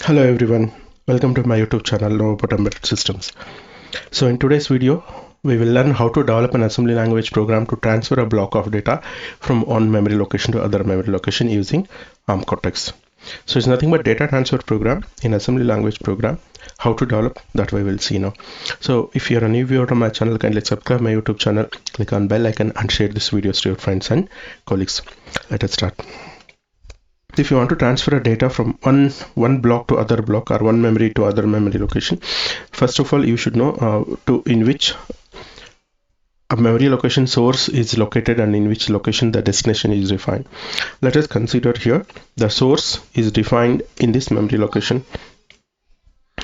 Hello everyone, welcome to my YouTube channel Know About Embedded Systems. So in today's video, we will learn how to develop an assembly language program to transfer a block of data from one memory location to other memory location using Cortex. So it's nothing but data transfer program in assembly language program. How to develop that we will see now. So if you're a new viewer to my channel, kindly subscribe my YouTube channel, click on bell icon and share this video to your friends and colleagues. Let us start. If you want to transfer a data from one block to other block or one memory to other memory location, first of all you should know in which a memory location source is located and in which location the destination is defined. Let us consider here the source is defined in this memory location,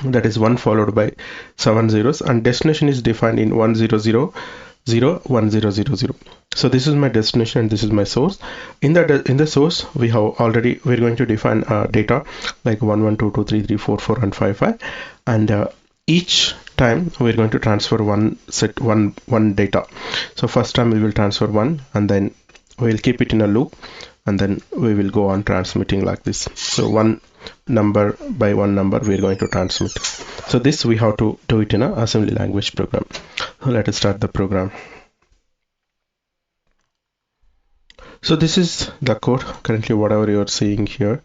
that is 1 followed by 7 zeros, and destination is defined in 100 1000. So this is my destination and this is my source. In the source we're going to define data like 1 1 2 2 3 3 4 4 and 5 5, and each time we're going to transfer one data. So first time we will transfer one, and then we'll keep it in a loop, and then we will go on transmitting like this. So one number by one number we're going to transmit. So this we have to do it in a assembly language program. So let us start the program. So this is the code currently, whatever you are seeing here.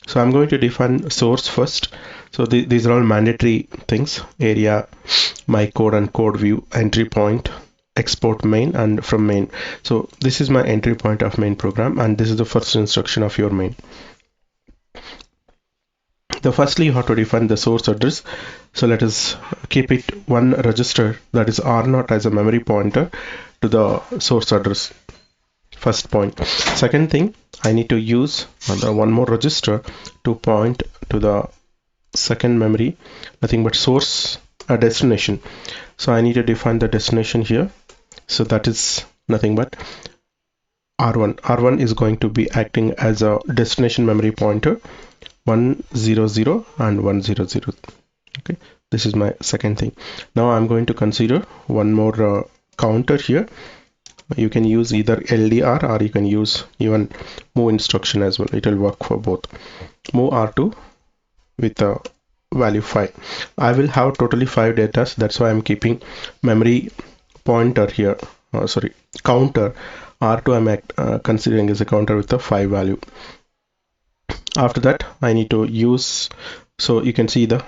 So I'm going to define source first. So these are all mandatory things: area, my code and code view, entry point, export main, and from main. So this is my entry point of main program, and this is the first instruction of your main. So firstly you have to define the source address. So let us keep it one register, that is R0, as a memory pointer to the source address. First point. Second thing, I need to use one more register to point to the second memory, nothing but source destination. So I need to define the destination here. So that is nothing but R1. R1 is going to be acting as a destination memory pointer, 100 and 100. Okay, this is my second thing. Now I'm going to consider one more counter here. You can use either LDR or you can use even move instruction as well. It will work for both. Move R2 with a value 5. I will have totally 5 data, that's why I'm keeping memory pointer here. Counter R2 I'm considering as a counter with a 5 value. After that I need to use, so you can see the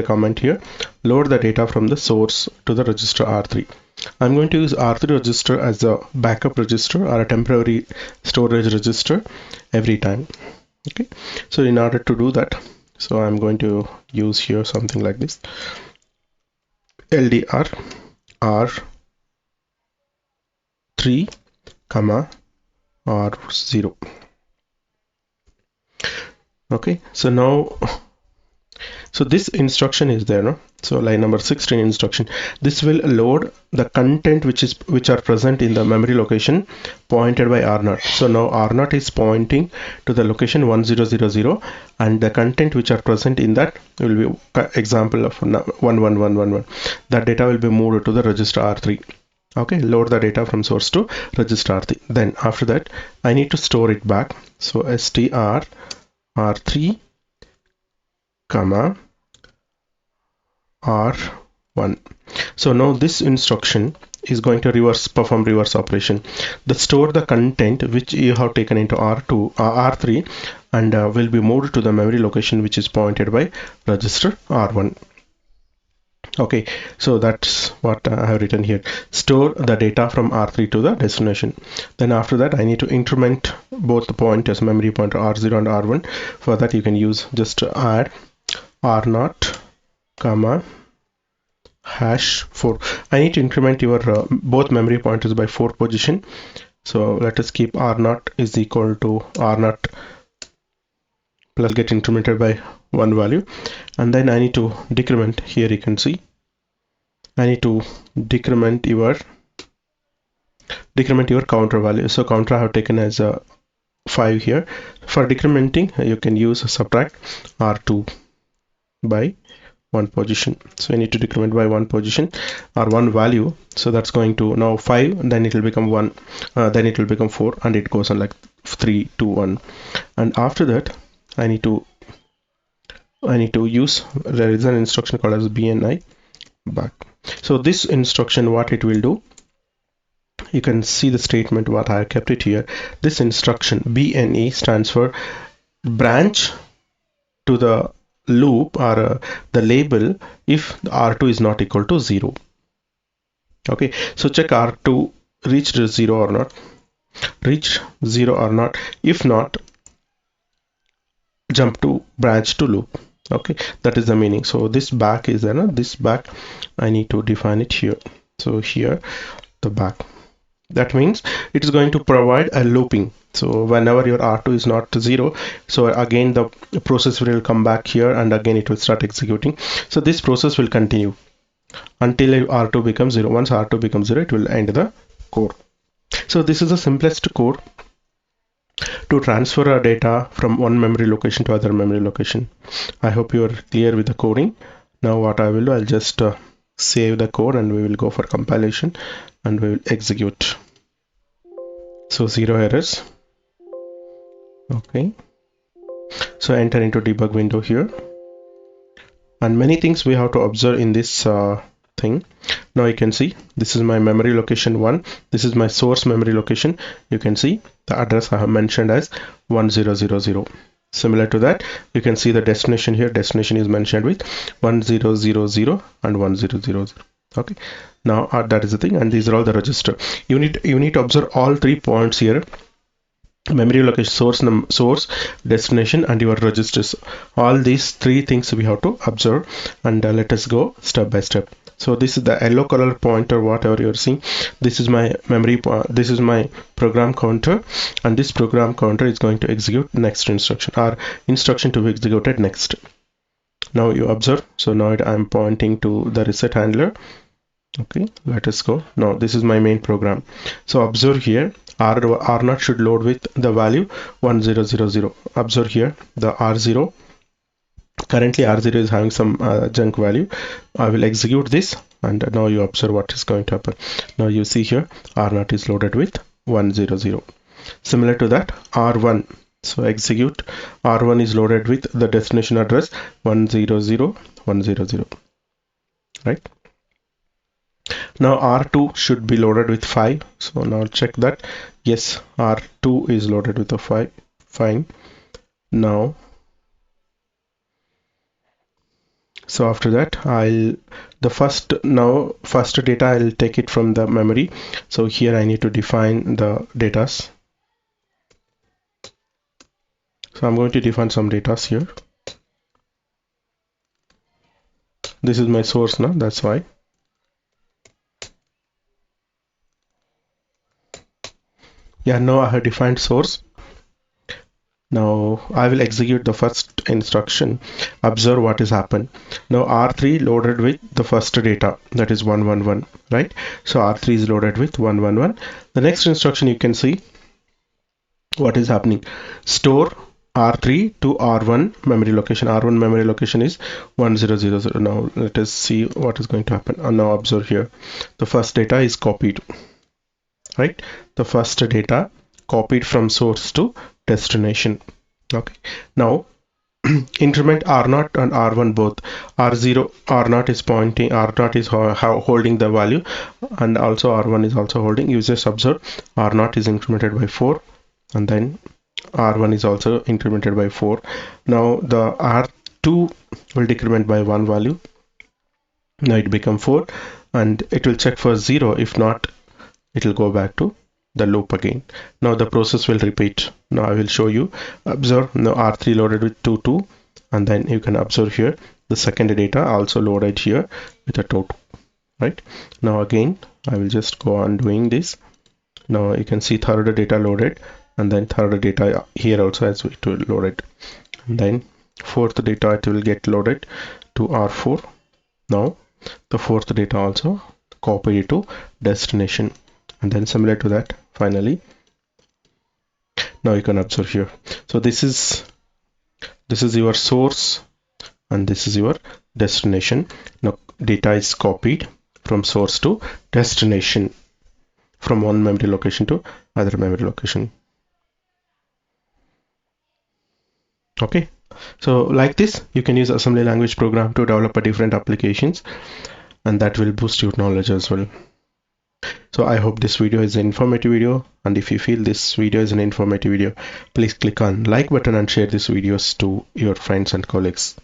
comment here, load the data from the source to the register R3. I'm going to use R3 register as a backup register or a temporary storage register every time. Okay, so in order to do that, so I'm going to use here something like this: LDR R3 comma R0. Okay, so now this instruction is there, no? So line number 16 instruction, this will load the content which are present in the memory location pointed by R0. So now R0 is pointing to the location 1000, and the content which are present in that will be example of 11111. That data will be moved to the register R3. Okay, load the data from source to register R3. Then after that I need to store it back. So str R3 comma R1. So now this instruction is going to perform reverse operation. Store the content which you have taken into R3 and will be moved to the memory location which is pointed by register R1. Okay, so that's what I have written here. Store the data from R3 to the destination. Then after that I need to increment both the pointers, memory pointer R0 and R1. For that you can use just add R0 comma #4. I need to increment your both memory pointers by 4 position. So let us keep R0 is equal to R0 plus get incremented by 1 value, and then I need to decrement. Here you can see I need to decrement your counter value. So counter I have taken as a 5 here. For decrementing you can use subtract R2 by 1 position. So I need to decrement by 1 position or 1 value. So that's going to now 5, then it will become 1, then it will become 4, and it goes on like 3 2 1. And after that I need to I need to use, there is an instruction called as bni back. So this instruction, what it will do, you can see the statement what I have kept it here. This instruction bne stands for branch to the loop or the label if r2 is not equal to 0. Okay, so check r2 reached 0 or not, reached 0 or not. If not, jump to branch to loop. Okay, that is the meaning. So this back is there, this back I need to define it here. So here the back, that means it is going to provide a looping. So whenever your r2 is not 0, so again the process will come back here and again it will start executing. So this process will continue until r2 becomes 0. Once r2 becomes 0, it will end the code. So this is the simplest code to transfer our data from one memory location to other memory location. I hope you are clear with the coding. Now what I will do, I'll just save the code and we will go for compilation and we will execute. So 0 errors. Okay, so enter into debug window here, and many things we have to observe in this thing. Now you can see this is my memory location 1, this is my source memory location. You can see the address I have mentioned as 1000. Similar to that, you can see the destination here, destination is mentioned with 1000 and 1000. Okay, now that is the thing, and these are all the register. You need to observe all 3 points here: memory location, source, destination, and your registers. All these 3 things we have to observe, and let us go step by step. So this is the yellow color pointer, whatever you're seeing. This is my memory, this is my program counter, and this program counter is going to execute next instruction, or instruction to be executed next. Now you observe. So now I'm pointing to the reset handler. Okay, let us go. Now this is my main program. So observe here, R0 should load with the value 1000. Observe here the R0. Currently R0 is having some junk value. I will execute this, and now you observe what is going to happen. Now you see here R0 is loaded with 100. Similar to that, R1. So execute. R1 is loaded with the destination address 100. Right? Now R2 should be loaded with 5. So now check that. Yes, R2 is loaded with a 5. Fine. Now, so after that, first data I'll take it from the memory. So here I need to define the datas. So I'm going to define some datas here. This is my source now, that's why. Yeah, now I have defined source. Now I will execute the first instruction. Observe what has happened. Now R3 loaded with the first data, that is 111, right? So R3 is loaded with 111. The next instruction, you can see what is happening. Store R3 to R1 memory location. R1 memory location is 1000. Now let us see what is going to happen. And now observe here, the first data is copied, right? The first data copied from source to destination. Okay, now increment R0 and R1 both. R0 is pointing, R0 is holding the value, and also R1 is also holding. You just observe R0 is incremented by 4, and then R1 is also incremented by 4. Now the R2 will decrement by 1 value. Now it become 4, and it will check for 0. If not, it will go back to the loop again. Now the process will repeat. Now I will show you. Observe, now R3 loaded with 2, and then you can observe here the second data also loaded here with a 2, right? Now again I will just go on doing this. Now you can see third data loaded, and then third data here also as it will loaded, and then fourth data it will get loaded to R4. Now the fourth data also copied to destination, and then similar to that, finally now you can observe here. So this is your source and this is your destination. Now data is copied from source to destination, from one memory location to other memory location. Okay, So like this, you can use assembly language program to develop a different applications, and that will boost your knowledge as well. So I hope this video is an informative video, and if you feel this video is an informative video, please click on like button and share these videos to your friends and colleagues.